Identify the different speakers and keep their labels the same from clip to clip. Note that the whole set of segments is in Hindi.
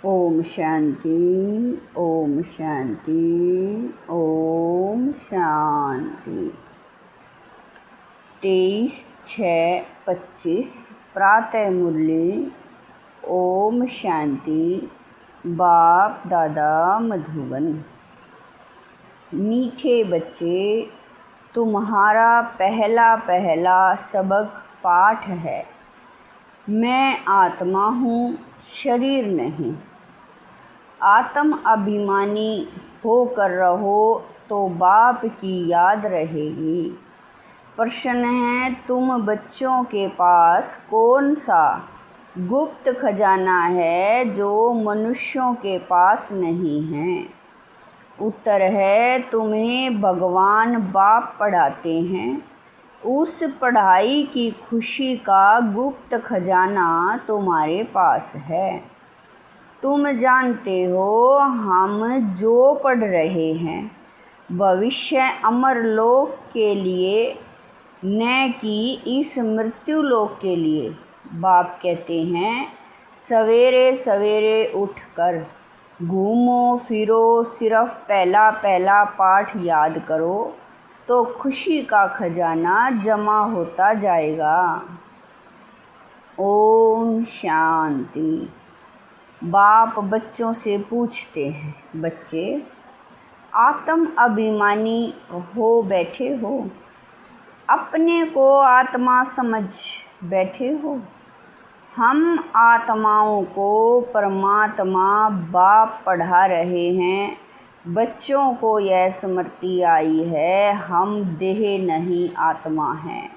Speaker 1: ओम शांति, ओम शांति, ओम शांति। 23/6/25 प्रातः मुरली। ओम शांति। बाप दादा मधुबन। मीठे बच्चे, तुम्हारा पहला पहला सबक पाठ है। मैं आत्मा हूँ, शरीर नहीं। आत्म अभिमानी होकर रहो तो बाप की याद रहेगी। प्रश्न है, तुम बच्चों के पास कौन सा गुप्त खजाना है जो मनुष्यों के पास नहीं है? उत्तर है, तुम्हें भगवान बाप पढ़ाते हैं। उस पढ़ाई की खुशी का गुप्त खजाना तुम्हारे पास है। तुम जानते हो, हम जो पढ़ रहे हैं भविष्य अमर लोक के लिए, न कि इस मृत्यु लोक के लिए। बाप कहते हैं, सवेरे सवेरे उठकर घूमो फिरो, सिर्फ पहला पहला पाठ याद करो तो खुशी का खजाना जमा होता जाएगा। ओम शांति। बाप बच्चों से पूछते हैं, बच्चे आत्म अभिमानी हो बैठे हो? अपने को आत्मा समझ बैठे हो? हम आत्माओं को परमात्मा बाप पढ़ा रहे हैं। बच्चों को यह स्मृति आई है, हम देह नहीं आत्मा हैं।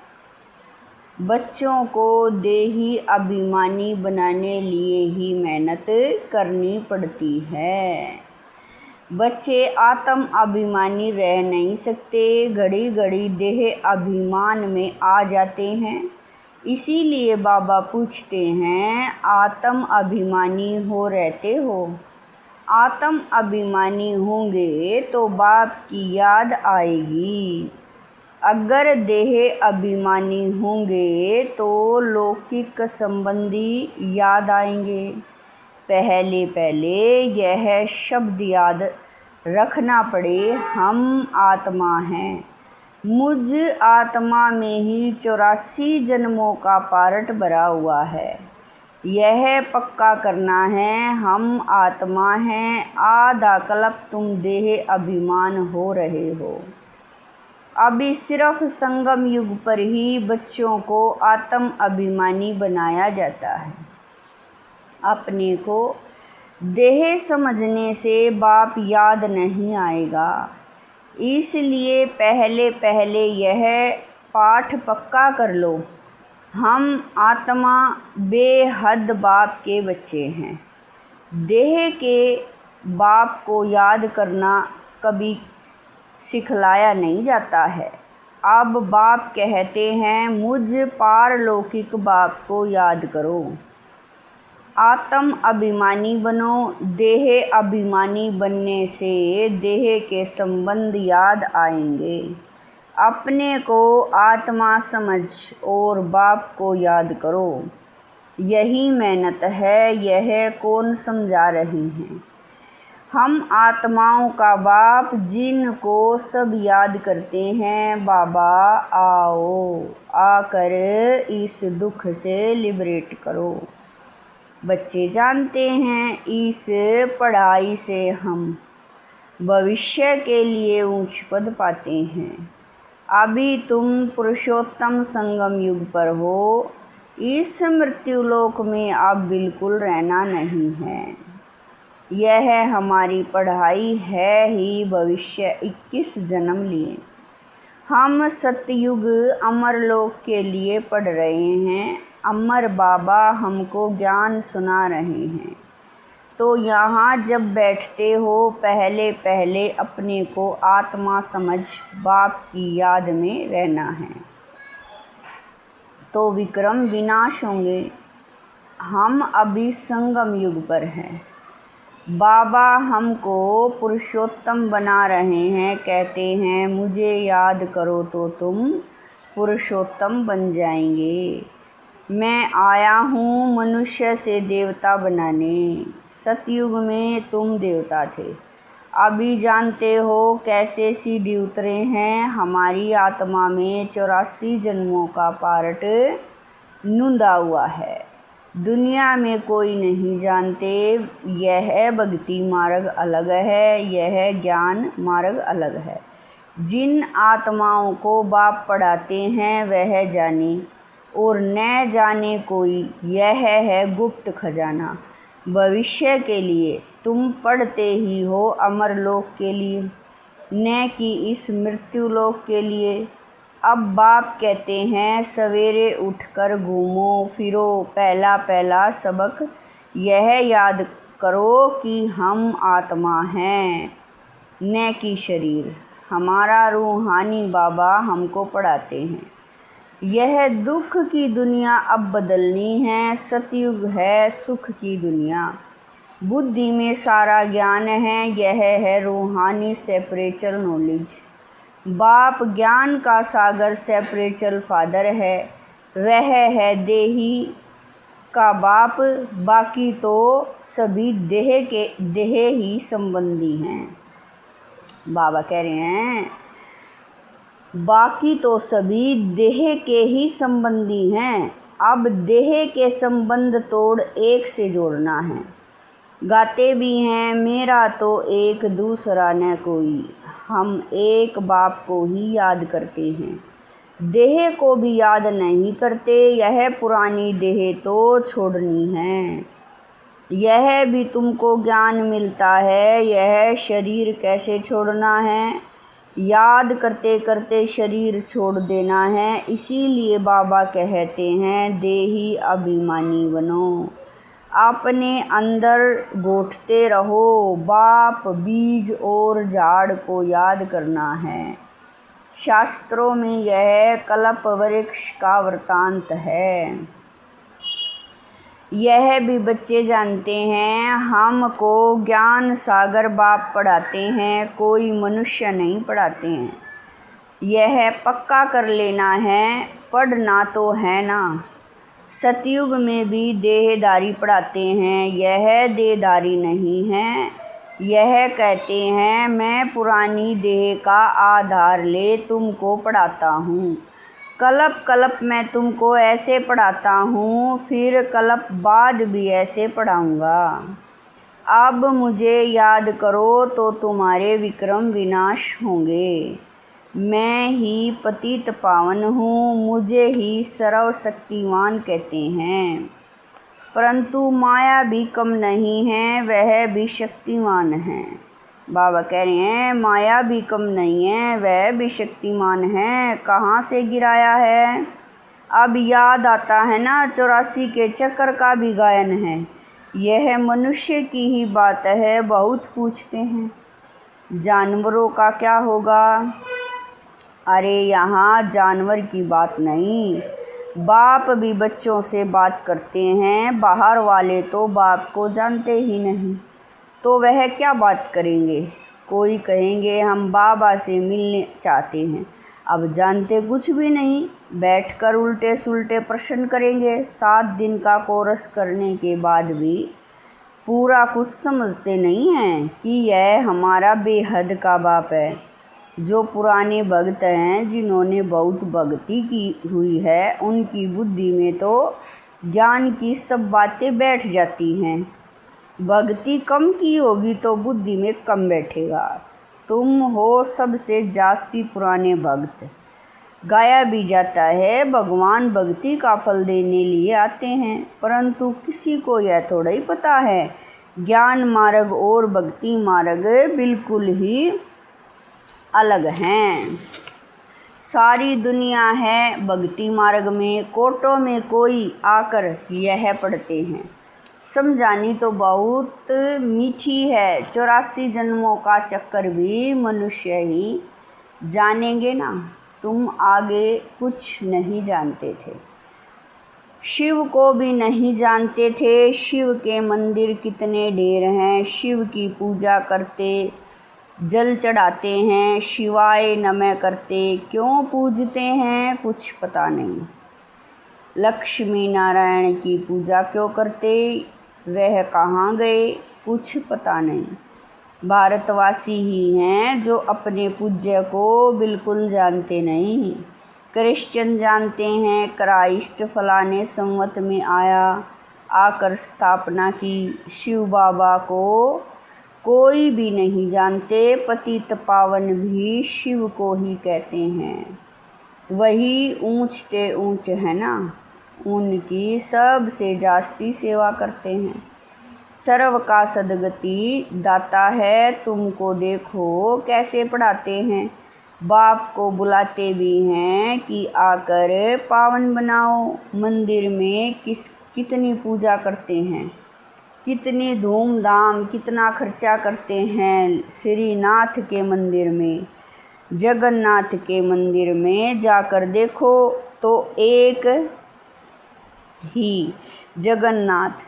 Speaker 1: बच्चों को देही अभिमानी बनाने लिए ही मेहनत करनी पड़ती है। बच्चे आत्म अभिमानी रह नहीं सकते, घड़ी घड़ी देह अभिमान में आ जाते हैं। इसीलिए बाबा पूछते हैं, आत्म अभिमानी हो रहते हो? आत्म अभिमानी होंगे तो बाप की याद आएगी। अगर देह अभिमानी होंगे तो लौकिक संबंधी याद आएंगे। पहले पहले यह शब्द याद रखना पड़े, हम आत्मा हैं। मुझ आत्मा में ही 84 जन्मों का पार्ट भरा हुआ है। यह पक्का करना है, हम आत्मा हैं। आधा कल्प तुम देह अभिमान हो रहे हो। अभी सिर्फ संगम युग पर ही बच्चों को आत्म अभिमानी बनाया जाता है। अपने को देह समझने से बाप याद नहीं आएगा। इसलिए पहले पहले यह पाठ पक्का कर लो, हम आत्मा बेहद बाप के बच्चे हैं। देह के बाप को याद करना कभी सिखलाया नहीं जाता है। अब बाप कहते हैं, मुझ पारलौकिक बाप को याद करो। आत्म अभिमानी बनो। देह अभिमानी बनने से देह के संबंध याद आएंगे। अपने को आत्मा समझ और बाप को याद करो। यही मेहनत है। यह कौन समझा रही हैं? हम आत्माओं का बाप, जिनको सब याद करते हैं। बाबा आओ, आकर इस दुख से लिबरेट करो। बच्चे जानते हैं, इस पढ़ाई से हम भविष्य के लिए ऊंच पद पाते हैं। अभी तुम पुरुषोत्तम संगम युग पर हो। इस मृत्युलोक में अब बिल्कुल रहना नहीं है। यह हमारी पढ़ाई है ही। भविष्य 21 जन्म लिए हम सतयुग अमरलोक के लिए पढ़ रहे हैं। अमर बाबा हमको ज्ञान सुना रहे हैं। तो यहाँ जब बैठते हो, पहले पहले अपने को आत्मा समझ बाप की याद में रहना है, तो विक्रम विनाश होंगे। हम अभी संगम युग पर हैं। बाबा हमको पुरुषोत्तम बना रहे हैं। कहते हैं, मुझे याद करो तो तुम पुरुषोत्तम बन जाएंगे। मैं आया हूँ मनुष्य से देवता बनाने। सतयुग में तुम देवता थे, अभी जानते हो कैसे सीढ़ी उतरे हैं। हमारी आत्मा में 84 जन्मों का पार्ट नूंदा हुआ है। दुनिया में कोई नहीं जानते। यह भक्ति मार्ग अलग है, यह ज्ञान मार्ग अलग है। जिन आत्माओं को बाप पढ़ाते हैं वह जाने, और न जाने कोई। यह है गुप्त खजाना भविष्य के लिए। तुम पढ़ते ही हो अमर लोक के लिए, न कि इस मृत्यु लोक के लिए। अब बाप कहते हैं सवेरे उठकर घूमो फिरो, पहला पहला सबक यह याद करो कि हम आत्मा हैं, न कि शरीर। हमारा रूहानी बाबा हमको पढ़ाते हैं। यह दुख की दुनिया अब बदलनी है। सतयुग है सुख की दुनिया। बुद्धि में सारा ज्ञान है। यह है रूहानी सेपरेचुअल नॉलेज। बाप ज्ञान का सागर सेपरेचुअल फादर है। वह है देही का बाप, बाकी तो सभी देह ही संबंधी हैं। बाबा कह रहे हैं बाकी तो सभी देह के ही संबंधी हैं। अब देह के संबंध तोड़ एक से जोड़ना है। गाते भी हैं मेरा तो एक दूसरा न कोई। हम एक बाप को ही याद करते हैं, देह को भी याद नहीं करते। यह पुरानी देह तो छोड़नी है। यह भी तुमको ज्ञान मिलता है। यह शरीर कैसे छोड़ना है, याद करते करते शरीर छोड़ देना है। इसीलिए बाबा कहते हैं देही अभिमानी बनो, अपने अंदर गोठते रहो। बाप बीज और झाड़ को याद करना है। शास्त्रों में यह कल्प वृक्ष का वृतांत है। यह भी बच्चे जानते हैं। हमको ज्ञान सागर बाप पढ़ाते हैं, कोई मनुष्य नहीं पढ़ाते हैं। यह पक्का कर लेना है, पढ़ना तो है ना। सतयुग में भी देहदारी पढ़ाते हैं, यह देहदारी नहीं है। यह कहते हैं मैं पुरानी देह का आधार ले तुमको पढ़ाता हूँ। कल्प कल्प मैं तुमको ऐसे पढ़ाता हूँ, फिर कल्प बाद भी ऐसे पढ़ाऊँगा। अब मुझे याद करो तो तुम्हारे विक्रम विनाश होंगे। मैं ही पतित पावन हूँ, मुझे ही सर्वशक्तिमान कहते हैं। परंतु माया भी कम नहीं है, वह भी शक्तिमान है। बाबा कह रहे हैं माया भी कम नहीं है, वह भी शक्तिमान है। कहाँ से गिराया है? अब याद आता है ना 84 के चक्कर का भी गायन है। यह मनुष्य की ही बात है। बहुत पूछते हैं जानवरों का क्या होगा। अरे यहाँ जानवर की बात नहीं, बाप भी बच्चों से बात करते हैं। बाहर वाले तो बाप को जानते ही नहीं, तो वह क्या बात करेंगे। कोई कहेंगे हम बाबा से मिलने चाहते हैं, अब जानते कुछ भी नहीं, बैठकर उल्टे सुल्टे प्रश्न करेंगे। 7 दिन का कोर्स करने के बाद भी पूरा कुछ समझते नहीं हैं कि यह हमारा बेहद का बाप है। जो पुराने भक्त हैं, जिन्होंने बहुत भक्ति की हुई है, उनकी बुद्धि में तो ज्ञान की सब बातें बैठ जाती हैं। भक्ति कम की होगी तो बुद्धि में कम बैठेगा। तुम हो सबसे जास्ती पुराने भक्त। गाया भी जाता है भगवान भक्ति का फल देने लिए आते हैं, परंतु किसी को यह थोड़ा ही पता है ज्ञान मार्ग और भक्ति मार्ग बिल्कुल ही अलग हैं। सारी दुनिया है भक्ति मार्ग में, कोटों में कोई आकर यह पढ़ते हैं। समझानी तो बहुत मीठी है। 84 जन्मों का चक्कर भी मनुष्य ही जानेंगे ना। तुम आगे कुछ नहीं जानते थे, शिव को भी नहीं जानते थे। शिव के मंदिर कितने ढेर हैं, शिव की पूजा करते, जल चढ़ाते हैं, शिवाय नमः करते। क्यों पूजते हैं कुछ पता नहीं। लक्ष्मी नारायण की पूजा क्यों करते, वह कहाँ गए कुछ पता नहीं। भारतवासी ही हैं जो अपने पूज्य को बिल्कुल जानते नहीं। क्रिश्चियन जानते हैं क्राइस्ट फलाने संवत में आया, आकर स्थापना की। शिव बाबा को कोई भी नहीं जानते, पतित पावन भी शिव को ही कहते हैं। वही ऊंचते ऊंच है ना, उनकी सबसे जास्ती सेवा करते हैं। सर्व का सदगति दाता है, तुमको देखो कैसे पढ़ाते हैं। बाप को बुलाते भी हैं कि आकर पावन बनाओ। मंदिर में कितनी पूजा करते हैं, कितनी धूमधाम, कितना खर्चा करते हैं। श्रीनाथ के मंदिर में, जगन्नाथ के मंदिर में जाकर देखो तो एक ही जगन्नाथ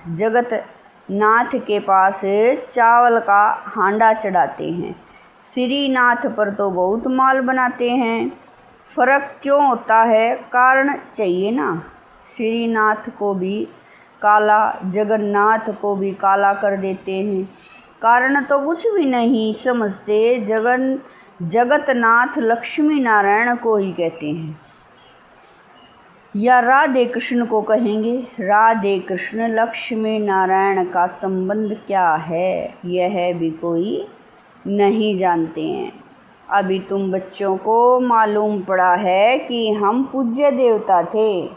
Speaker 1: के पास चावल का हांडा चढ़ाते हैं। श्रीनाथ पर तो बहुत माल बनाते हैं। फर्क क्यों होता है, कारण चाहिए ना। श्रीनाथ को भी काला, जगन्नाथ को भी काला कर देते हैं। कारण तो कुछ भी नहीं समझते। जगतनाथ लक्ष्मी नारायण को ही कहते हैं, या राधे कृष्ण को कहेंगे। राधे कृष्ण लक्ष्मी नारायण का संबंध क्या है, यह भी कोई नहीं जानते हैं। अभी तुम बच्चों को मालूम पड़ा है कि हम पूज्य देवता थे,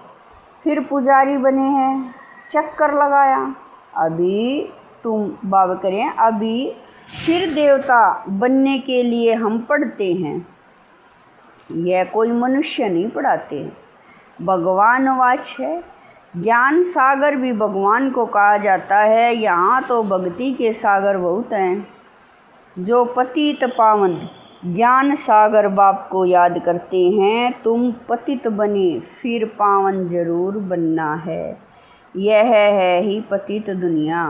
Speaker 1: फिर पुजारी बने हैं, चक्कर लगाया। अभी तुम बाबा करें, अभी फिर देवता बनने के लिए हम पढ़ते हैं। यह कोई मनुष्य नहीं पढ़ाते, भगवान वाच है। ज्ञान सागर भी भगवान को कहा जाता है। यहाँ तो भक्ति के सागर बहुत हैं। जो पतित पावन ज्ञान सागर बाप को याद करते हैं, तुम पतित बने फिर पावन जरूर बनना है। यह है ही पतित दुनिया,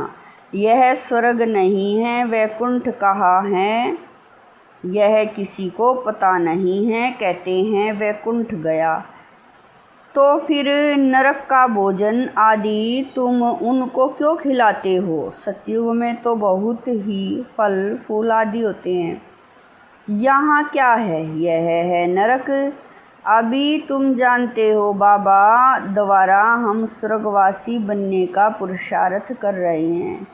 Speaker 1: यह स्वर्ग नहीं है। वैकुंठ कहाँ है यह किसी को पता नहीं है। कहते हैं वैकुंठ गया, तो फिर नरक का भोजन आदि तुम उनको क्यों खिलाते हो। सतयुग में तो बहुत ही फल फूल आदि होते हैं। यहाँ क्या है, यह है नरक। अभी तुम जानते हो बाबा द्वारा हम स्वर्गवासी बनने का पुरुषार्थ कर रहे हैं।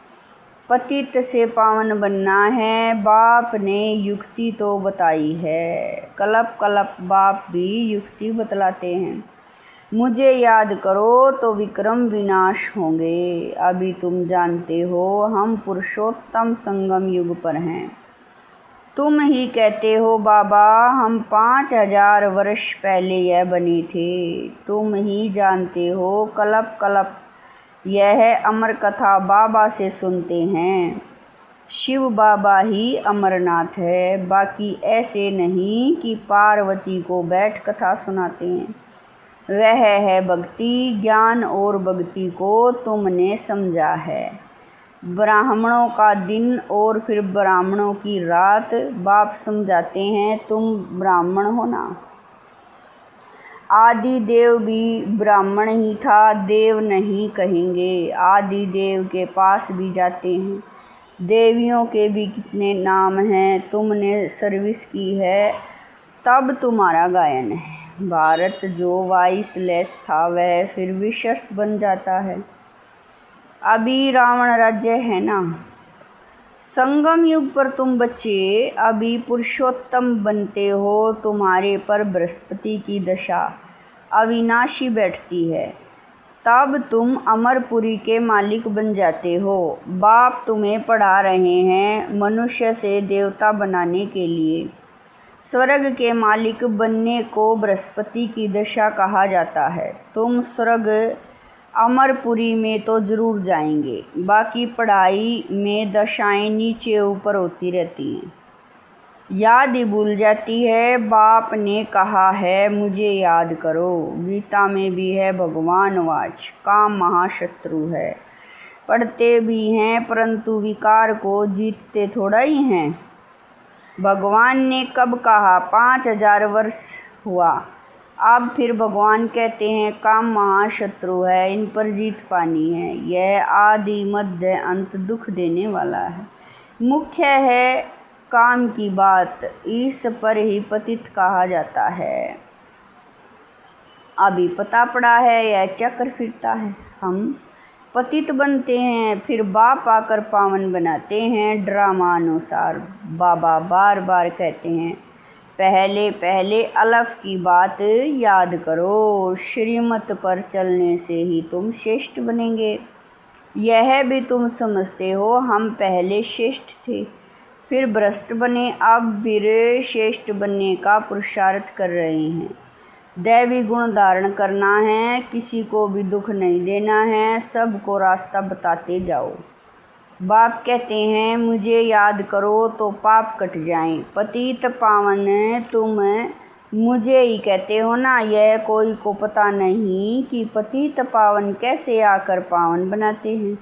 Speaker 1: पतित से पावन बनना है। बाप ने युक्ति तो बताई है, कल्प कल्प बाप भी युक्ति बतलाते हैं। मुझे याद करो तो विक्रम विनाश होंगे। अभी तुम जानते हो हम पुरुषोत्तम संगम युग पर हैं। तुम ही कहते हो बाबा हम 5000 वर्ष पहले यह बने थे। तुम ही जानते हो कल्प कल्प यह अमर कथा बाबा से सुनते हैं। शिव बाबा ही अमरनाथ है, बाकी ऐसे नहीं कि पार्वती को बैठ कथा सुनाते हैं। वह है भक्ति, ज्ञान और भक्ति को तुमने समझा है। ब्राह्मणों का दिन और फिर ब्राह्मणों की रात बाप समझाते हैं। तुम ब्राह्मण हो ना। आदि देव भी ब्राह्मण ही था, देव नहीं कहेंगे। आदि देव के पास भी जाते हैं। देवियों के भी कितने नाम हैं, तुमने सर्विस की है तब तुम्हारा गायन है। भारत जो वाइसलेस था वह फिर विशेष बन जाता है। अभी रावण राज्य है ना। संगम युग पर तुम बच्चे अभी पुरुषोत्तम बनते हो। तुम्हारे पर बृहस्पति की दशा अविनाशी बैठती है, तब तुम अमरपुरी के मालिक बन जाते हो। बाप तुम्हें पढ़ा रहे हैं मनुष्य से देवता बनाने के लिए। स्वर्ग के मालिक बनने को बृहस्पति की दशा कहा जाता है। तुम स्वर्ग अमरपुरी में तो जरूर जाएंगे, बाकी पढ़ाई में दशाएं नीचे ऊपर होती रहती हैं, याद ही भूल जाती है। बाप ने कहा है मुझे याद करो। गीता में भी है भगवान वाच, काम महाशत्रु है। पढ़ते भी हैं परंतु विकार को जीतते थोड़ा ही हैं। भगवान ने कब कहा 5000 वर्ष हुआ, अब फिर भगवान कहते हैं काम महाशत्रु है, इन पर जीत पानी है। यह आदि मध्य अंत दुख देने वाला है। मुख्य है काम की बात, इस पर ही पतित कहा जाता है। अभी पता पड़ा है यह चक्र फिरता है। हम पतित बनते हैं, फिर बाप आकर पावन बनाते हैं। ड्रामा अनुसार बाबा बार बार कहते हैं पहले पहले अलफ की बात याद करो, श्रीमत पर चलने से ही तुम श्रेष्ठ बनेंगे। यह भी तुम समझते हो हम पहले श्रेष्ठ थे, फिर भ्रष्ट बने, अब फिर श्रेष्ठ बनने का पुरुषार्थ कर रहे हैं। दैवी गुण धारण करना है, किसी को भी दुख नहीं देना है, सबको रास्ता बताते जाओ। बाप कहते हैं मुझे याद करो तो पाप कट जाएं। पतित पावन तुम मुझे ही कहते हो ना, यह कोई को पता नहीं कि पतित पावन कैसे आकर पावन बनाते हैं।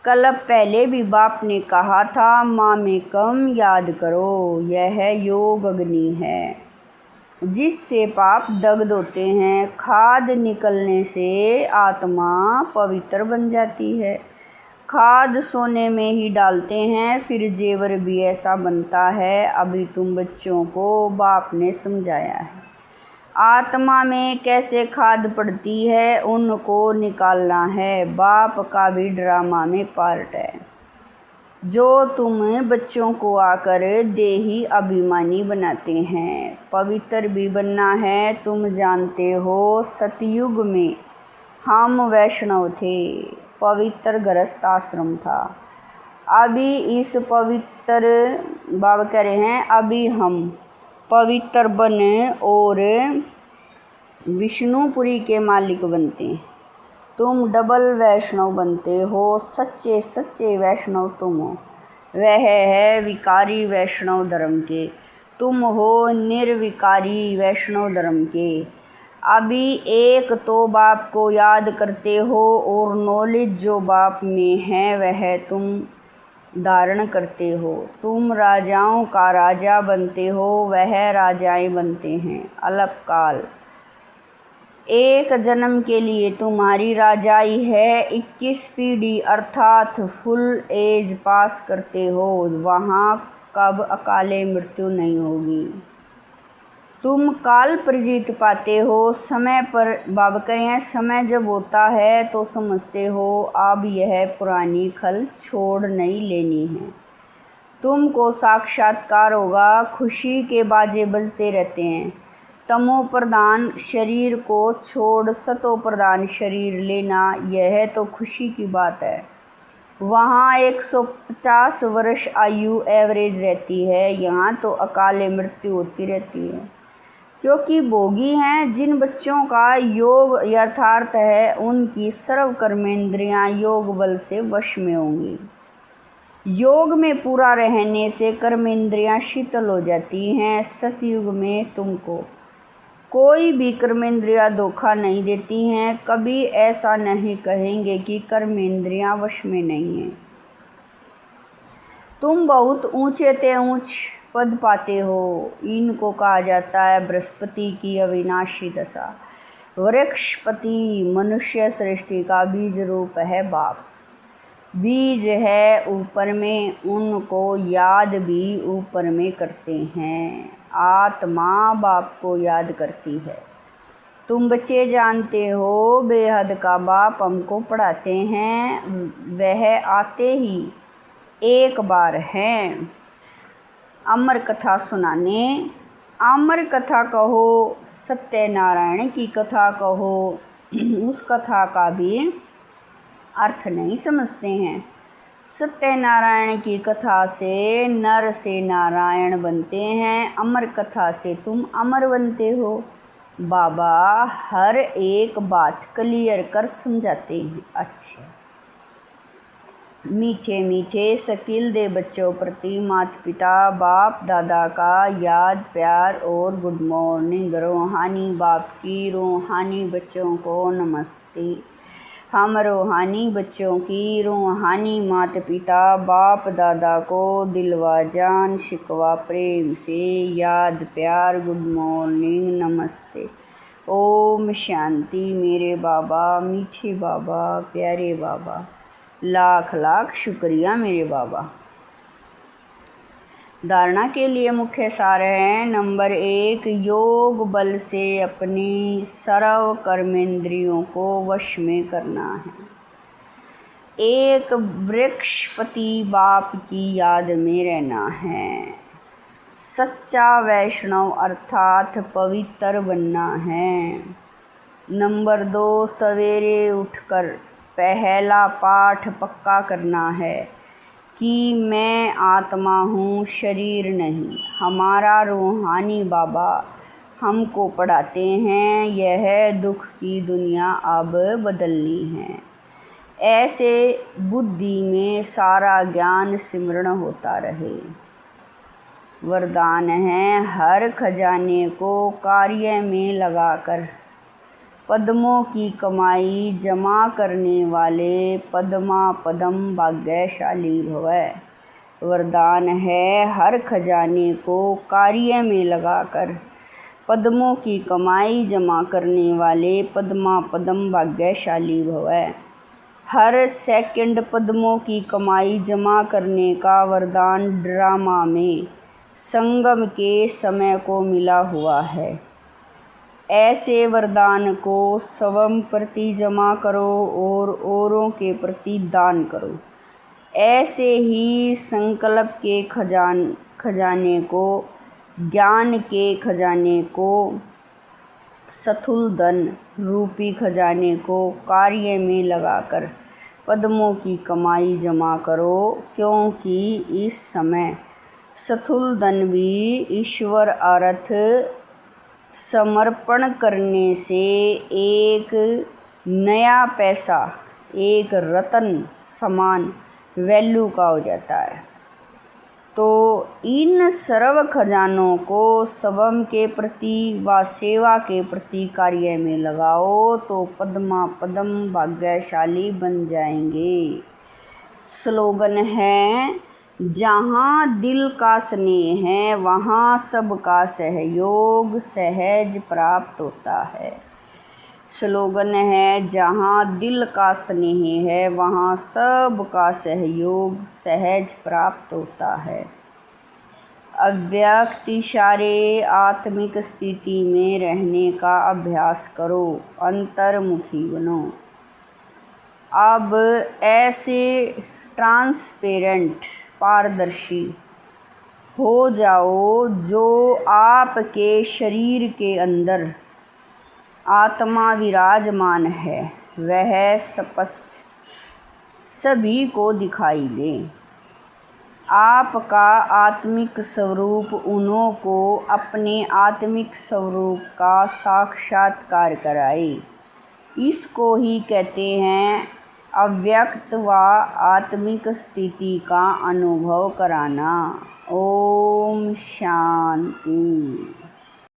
Speaker 1: कल्प पहले भी बाप ने कहा था माँ में कम याद करो, यह योग अग्नि है जिससे पाप दग्ध होते हैं। खाद निकलने से आत्मा पवित्र बन जाती है। खाद सोने में ही डालते हैं, फिर जेवर भी ऐसा बनता है। अभी तुम बच्चों को बाप ने समझाया है आत्मा में कैसे खाद पड़ती है, उनको निकालना है। बाप का भी ड्रामा में पार्ट है जो तुम बच्चों को आकर देही अभिमानी बनाते हैं। पवित्र भी बनना है। तुम जानते हो सतयुग में हम वैष्णव थे, पवित्र गृहस्थ आश्रम था। अभी इस पवित्र बाबा कह रहे हैं अभी हम पवित्र बने और विष्णुपुरी के मालिक बनते हैं। तुम डबल वैष्णव बनते हो, सच्चे सच्चे वैष्णव तुम हो। वह है विकारी वैष्णव धर्म के, तुम हो निर्विकारी वैष्णव धर्म के। अभी एक तो बाप को याद करते हो और नॉलेज जो बाप में है वह तुम धारण करते हो। तुम राजाओं का राजा बनते हो, वह राजाएं बनते हैं। अल्पकाल एक जन्म के लिए तुम्हारी राजाई है। 21 पीढ़ी अर्थात फुल एज पास करते हो, वहाँ कब अकाले मृत्यु नहीं होगी। तुम काल पर जीत पाते हो। समय पर बाबा करें समय जब होता है तो समझते हो अब यह पुरानी खल छोड़ नहीं लेनी है। तुमको साक्षात्कार होगा। खुशी के बाजे बजते रहते हैं। तमो प्रधान शरीर को छोड़ सतो प्रधान शरीर लेना, यह तो खुशी की बात है। वहाँ 150 वर्ष आयु एवरेज रहती है, यहाँ तो अकाले मृत्यु होती रहती है। क्योंकि भोगी हैं जिन बच्चों का योग यथार्थ है, उनकी सर्व कर्मेंद्रियाँ योग बल से वश में होंगी। योग में पूरा रहने से कर्मेंद्रियाँ शीतल हो जाती हैं। सतयुग में तुमको कोई भी कर्मेंद्रियाँ धोखा नहीं देती हैं। कभी ऐसा नहीं कहेंगे कि कर्मेंद्रियाँ वश में नहीं हैं। तुम बहुत ऊंचे ते ऊंच पद पाते हो। इनको कहा जाता है बृहस्पति की अविनाशी दशा। वृक्षपति मनुष्य सृष्टि का बीज रूप है बाप। बीज है ऊपर में, उनको याद भी ऊपर में करते हैं। आत्मा बाप को याद करती है। तुम बच्चे जानते हो बेहद का बाप हमको पढ़ाते हैं। वह आते ही एक बार हैं अमर कथा सुनाने। अमर कथा कहो, सत्यनारायण की कथा कहो, उस कथा का भी अर्थ नहीं समझते हैं। सत्यनारायण की कथा से नर से नारायण बनते हैं। अमर कथा से तुम अमर बनते हो। बाबा हर एक बात क्लियर कर समझाते हैं। अच्छे मीठे मीठे शकील दे बच्चों प्रति माता पिता बाप दादा का याद प्यार और गुड मॉर्निंग। रूहानी बाप की रूहानी बच्चों को नमस्ते। हम रूहानी बच्चों की रूहानी माता पिता बाप दादा को दिलवा जान शिकवा प्रेम से याद प्यार गुड मॉर्निंग नमस्ते। ओम शांति। मेरे बाबा, मीठे बाबा, प्यारे बाबा, लाख लाख शुक्रिया मेरे बाबा। धारणा के लिए मुख्य सार हैं। नंबर 1, योग बल से अपनी सर्व कर्मेंद्रियों को वश में करना है। एक वृक्षपति बाप की याद में रहना है। सच्चा वैष्णव अर्थात पवित्र बनना है। नंबर 2, सवेरे उठकर पहला पाठ पक्का करना है कि मैं आत्मा हूँ, शरीर नहीं। हमारा रूहानी बाबा हमको पढ़ाते हैं, यह दुख की दुनिया अब बदलनी है। ऐसे बुद्धि में सारा ज्ञान सिमरण होता रहे। वरदान है, हर खजाने को कार्य में लगाकर पद्मों की कमाई जमा करने वाले पद्मा पदम भाग्यशाली भवै। वरदान है, हर खजाने को कार्य में लगाकर पद्मों की कमाई जमा करने वाले पद्मा पदम भाग्यशाली भवै। हर सेकंड पद्मों की कमाई जमा करने का वरदान ड्रामा में संगम के समय को मिला हुआ है। ऐसे वरदान को स्वयं प्रति जमा करो और औरों के प्रति दान करो। ऐसे ही संकल्प के खजाने को, ज्ञान के खजाने को, स्थूल धन रूपी खजाने को कार्य में लगाकर पद्मों की कमाई जमा करो, क्योंकि इस समय स्थूल धन भी ईश्वर अर्थ समर्पण करने से एक नया पैसा, एक रत्न समान वैल्यू का हो जाता है। तो इन सर्व खजानों को स्वयं के प्रति व सेवा के प्रति कार्य में लगाओ तो पद्मा पदम भाग्यशाली बन जाएंगे। स्लोगन है, जहाँ दिल का स्नेह है वहाँ सबका सहयोग सहज प्राप्त होता है। स्लोगन है, जहाँ दिल का स्नेह है वहाँ सबका सहयोग सहज प्राप्त होता है। अव्यक्त इशारे आत्मिक स्थिति में रहने का अभ्यास करो, अंतर्मुखी बनो। अब ऐसे ट्रांसपेरेंट, पारदर्शी हो जाओ जो आपके शरीर के अंदर आत्मा विराजमान है वह स्पष्ट सभी को दिखाई दे। आपका आत्मिक स्वरूप उन्हों को अपने आत्मिक स्वरूप का साक्षात्कार कराए। इसको ही कहते हैं अव्यक्त व आत्मिक स्थिति का अनुभव कराना। ओम शांति।